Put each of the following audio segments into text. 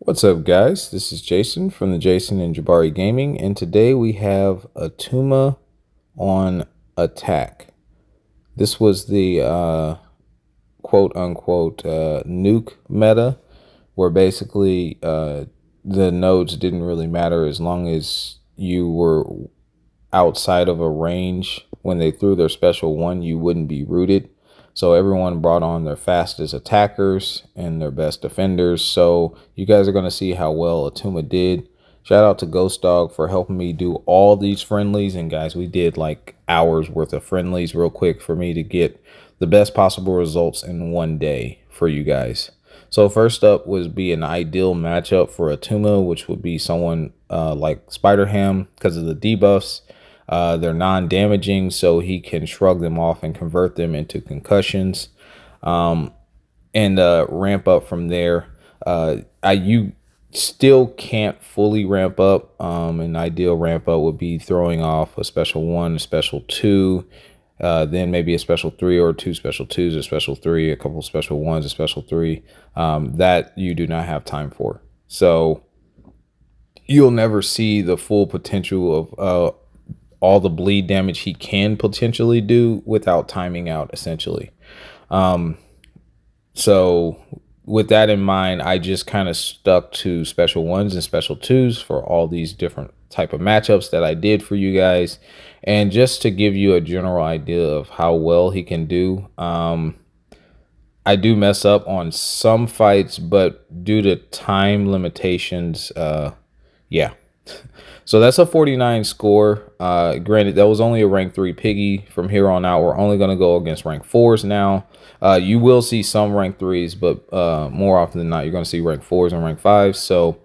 What's up, guys? This is Jason from the Jason&Jabari Gaming, and today we have Attuma on attack. This was the quote unquote nuke meta, where basically the nodes didn't really matter as long as you were outside of a range. When they threw their special one, you wouldn't be rooted. So everyone brought on their fastest attackers and their best defenders. So you guys are going to see how well Attuma did. Shout out to Ghost Dog for helping me do all these friendlies. And guys, we did like hours worth of friendlies real quick for me to get the best possible results in one day for you guys. So first up would be an ideal matchup for Attuma, which would be someone like Spider-Ham because of the debuffs. They're non-damaging, so he can shrug them off and convert them into concussions, and ramp up from there. You still can't fully ramp up. An ideal ramp up would be throwing off a special 1, a special 2, then maybe a special 3 or 2 special 2s, a special 3, a couple special 1s, a special 3. That you do not have time for. So you'll never see the full potential of all the bleed damage he can potentially do without timing out, essentially. So with that in mind, I just kind of stuck to special 1s and special 2s for all these different type of matchups that I did for you guys. And just to give you a general idea of how well he can do, I do mess up on some fights, but due to time limitations, yeah. So that's a 49 score. Granted, that was only a rank 3 piggy. From here on out, we're only going to go against rank 4s now. You will see some rank 3s, but more often than not, you're going to see rank 4s and rank 5s. So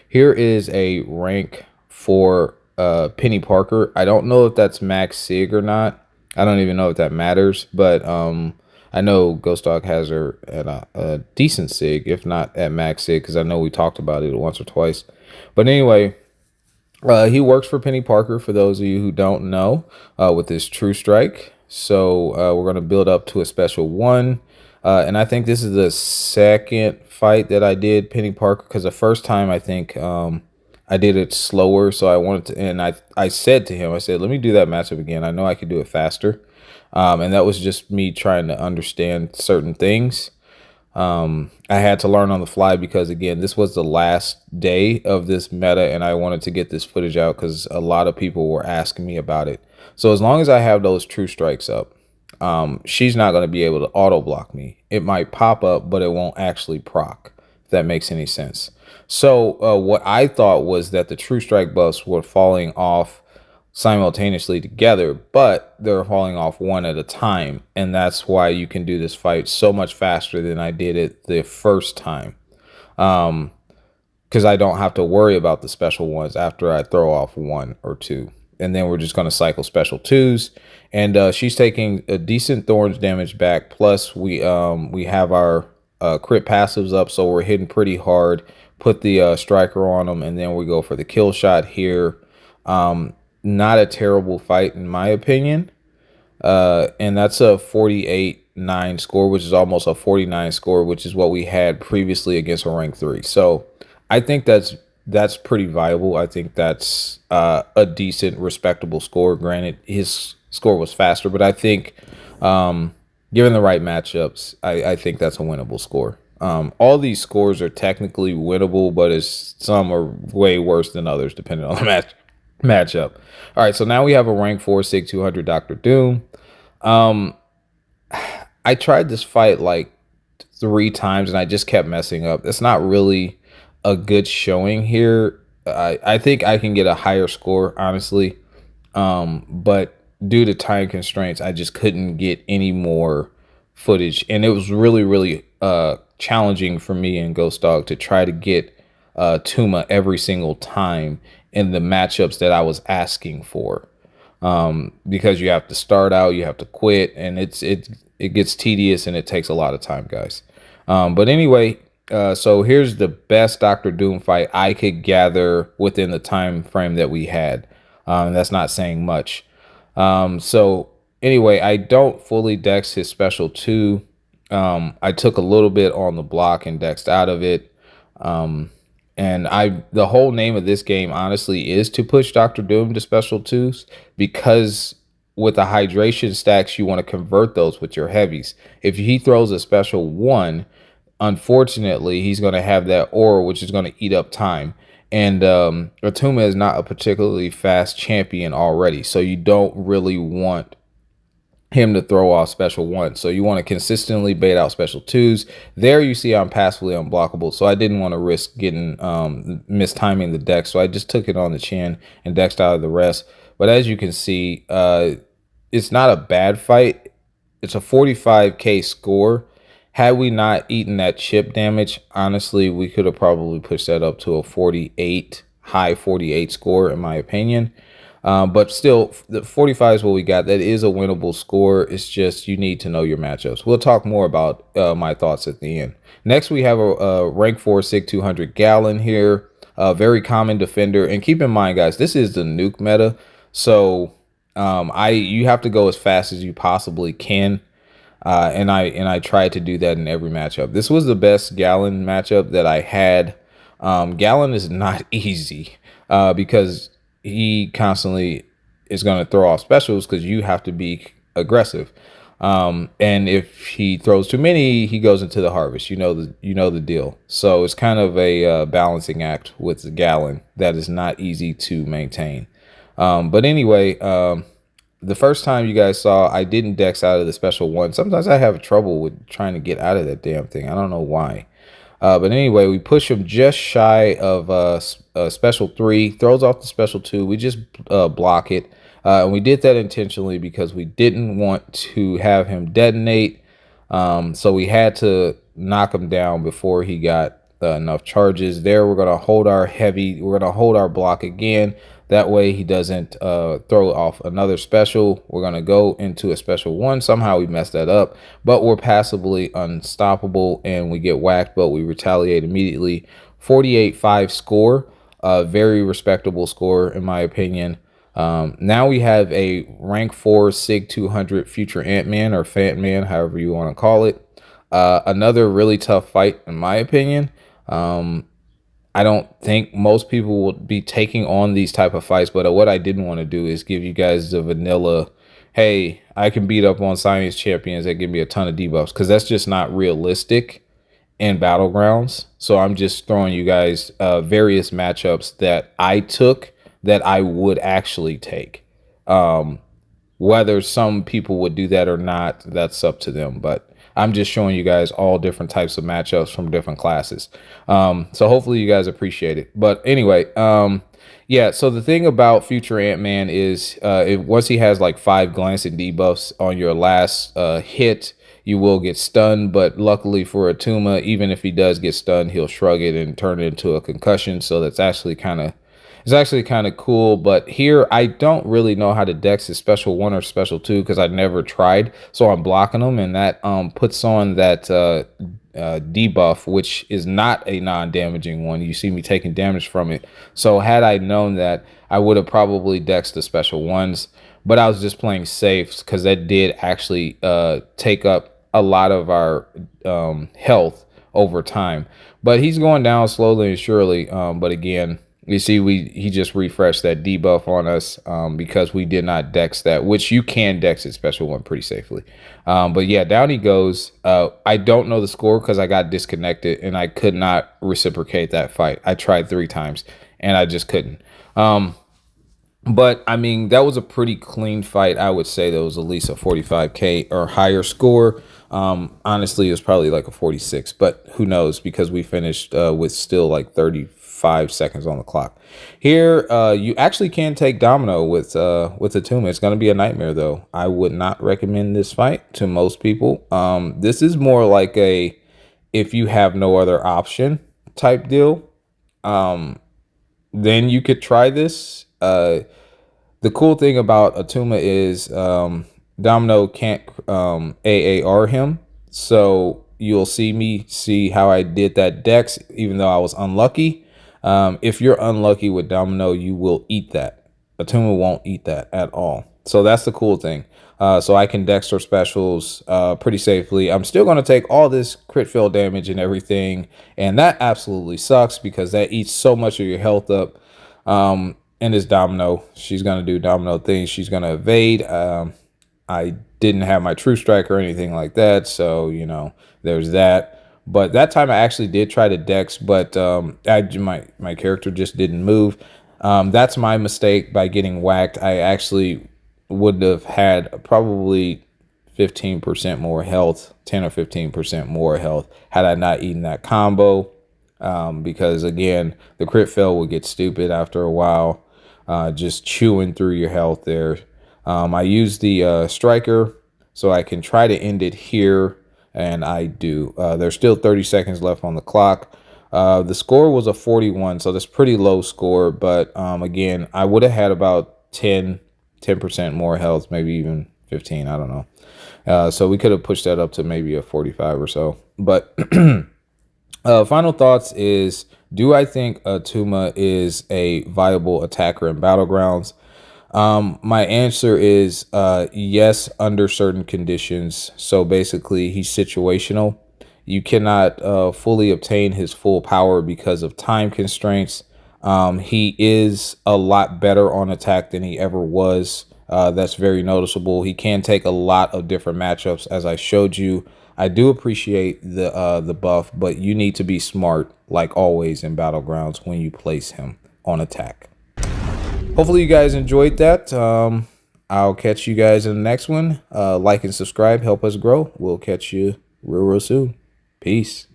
here is a rank 4 Peni Parker. I don't know if that's max sig or not. I don't even know if that matters, but I know Ghost Dog has her at a decent sig, if not at max sig, because I know we talked about it once or twice. But anyway, he works for Peni Parker, for those of you who don't know, with his True Strike. So we're going to build up to a special 1. And I think this is the second fight that I did Peni Parker, because the first time I think I did it slower. So I wanted to, and I said to him, I said, let me do that matchup again. I know I could do it faster. And that was just me trying to understand certain things. I had to learn on the fly because, again, this was the last day of this meta and I wanted to get this footage out because a lot of people were asking me about it. So as long as I have those True Strikes up, she's not going to be able to auto block me. It might pop up, but it won't actually proc, if that makes any sense. So what I thought was that the True Strike buffs were falling off simultaneously together, but they're falling off one at a time, and that's why you can do this fight so much faster than I did it the first time, because I don't have to worry about the special ones after I throw off 1 or 2, and then we're just going to cycle special 2s, and she's taking a decent thorns damage back, plus we have our crit passives up, so we're hitting pretty hard. Put the striker on them, and then we go for the kill shot here. Not a terrible fight in my opinion, and that's a 48-9 score, which is almost a 49 score, which is what we had previously against a rank 3. So I think that's pretty viable. I think that's a decent, respectable score. Granted, his score was faster, but I think given the right matchups, I think that's a winnable score. All these scores are technically winnable, but some are way worse than others depending on the matchup. All right, so now we have a rank 4 sig 200 Dr. Doom. I tried this fight like 3 times and I just kept messing up. That's not really a good showing here. I think I can get a higher score, honestly, but due to time constraints, I just couldn't get any more footage, and it was really challenging for me and Ghost Dog to try to get Attuma every single time in the matchups that I was asking for, because you have to start out, you have to quit, and it gets tedious and it takes a lot of time, guys. But anyway, so here's the best Dr. Doom fight I could gather within the time frame that we had. That's not saying much. So anyway, I don't fully dex his special 2. I took a little bit on the block and dexed out of it. And the whole name of this game honestly is to push Dr. Doom to special twos, because with the hydration stacks, you want to convert those with your heavies. If he throws a special one, unfortunately, he's going to have that aura, which is going to eat up time. And Attuma is not a particularly fast champion already, so you don't really want him to throw off special ones. So you want to consistently bait out special twos. There you see I'm passively unblockable, so I didn't want to risk getting mistiming the deck, so I just took it on the chin and dexed out of the rest. But as you can see, it's not a bad fight. It's a 45k score. Had we not eaten that chip damage, honestly, we could have probably pushed that up to a 48, high 48 score, in my opinion. But still, the 45 is what we got. That is a winnable score. It's just you need to know your matchups. We'll talk more about my thoughts at the end. Next, we have a rank 4 SIG 200 Galan here. A very common defender. And keep in mind, guys, this is the Nuke Meta. So you have to go as fast as you possibly can. And I tried to do that in every matchup. This was the best Galan matchup that I had. Galan is not easy because he constantly is going to throw off specials because you have to be aggressive. And if he throws too many, he goes into the harvest. You know the deal. So it's kind of a balancing act with the Galan that is not easy to maintain. But anyway, the first time you guys saw, I didn't dex out of the special one. Sometimes I have trouble with trying to get out of that damn thing. I don't know why. But anyway, we push him just shy of special 3, throws off the special 2. We just block it. And we did that intentionally because we didn't want to have him detonate. So we had to knock him down before he got enough charges. There, we're going to hold our heavy. We're going to hold our block again. That way he doesn't throw off another special. We're going to go into a special 1. Somehow we messed that up, but we're passively unstoppable and we get whacked, but we retaliate immediately. 48-5 score, very respectable score in my opinion. Now we have a rank 4 SIG 200 future Ant-Man or Fant-Man, however you want to call it. Another really tough fight in my opinion. I don't think most people will be taking on these type of fights, but what I didn't want to do is give you guys the vanilla, hey, I can beat up on science champions that give me a ton of debuffs, because that's just not realistic in Battlegrounds. So I'm just throwing you guys various matchups that I took that I would actually take. Whether some people would do that or not, that's up to them, but I'm just showing you guys all different types of matchups from different classes. So hopefully you guys appreciate it. But anyway, yeah, so the thing about future Ant-Man is once he has like 5 glancing debuffs on your last hit, you will get stunned. But luckily for Attuma, even if he does get stunned, he'll shrug it and turn it into a concussion. So that's actually kind of cool. But here I don't really know how to dex his special 1 or special 2 because I never tried. So I'm blocking them, and that puts on that debuff, which is not a non-damaging one. You see me taking damage from it. So had I known that, I would have probably dexed the special 1s. But I was just playing safe because that did actually take up a lot of our health over time. But he's going down slowly and surely. But again, you see, he just refreshed that debuff on us because we did not dex that, which you can dex it special 1 pretty safely. But yeah, down he goes. I don't know the score because I got disconnected and I could not reciprocate that fight. I tried 3 times and I just couldn't. But I mean, that was a pretty clean fight. I would say there was at least a 45k or higher score. Honestly, it was probably like a 46, but who knows, because we finished with still like 35 seconds on the clock. Here, you actually can take Domino with Attuma. It's going to be a nightmare, though. I would not recommend this fight to most people. This is more like a if you have no other option type deal. Then you could try this. The cool thing about Attuma is Domino can't AAR him, so you'll see how I did that dex, even though I was unlucky. If you're unlucky with Domino, you will eat that. Attuma won't eat that at all. So that's the cool thing. So I can Dexter specials pretty safely. I'm still going to take all this crit fail damage and everything, and that absolutely sucks because that eats so much of your health up. And it's Domino. She's going to do Domino things. She's going to evade. I didn't have my True Strike or anything like that, so you know there's that. But that time I actually did try to Dex, but my character just didn't move. That's my mistake by getting whacked. I actually would have had probably 15% more health, 10 or 15% more health had I not eaten that combo. Because again, the crit fail will get stupid after a while, just chewing through your health there. I use the striker so I can try to end it here, and I do. There's still 30 seconds left on the clock. The score was a 41, so that's pretty low score, but again, I would have had about 10% more health, maybe even 15, I don't know. So we could have pushed that up to maybe a 45 or so. But final thoughts is, do I think Attuma is a viable attacker in Battlegrounds? My answer is yes, under certain conditions. So basically, he's situational. You cannot fully obtain his full power because of time constraints. He is a lot better on attack than he ever was. That's very noticeable. He can take a lot of different matchups, as I showed you. I do appreciate the buff, but you need to be smart, like always in Battlegrounds, when you place him on attack. Hopefully you guys enjoyed that. I'll catch you guys in the next one. Like and subscribe, help us grow. We'll catch you real soon. Peace.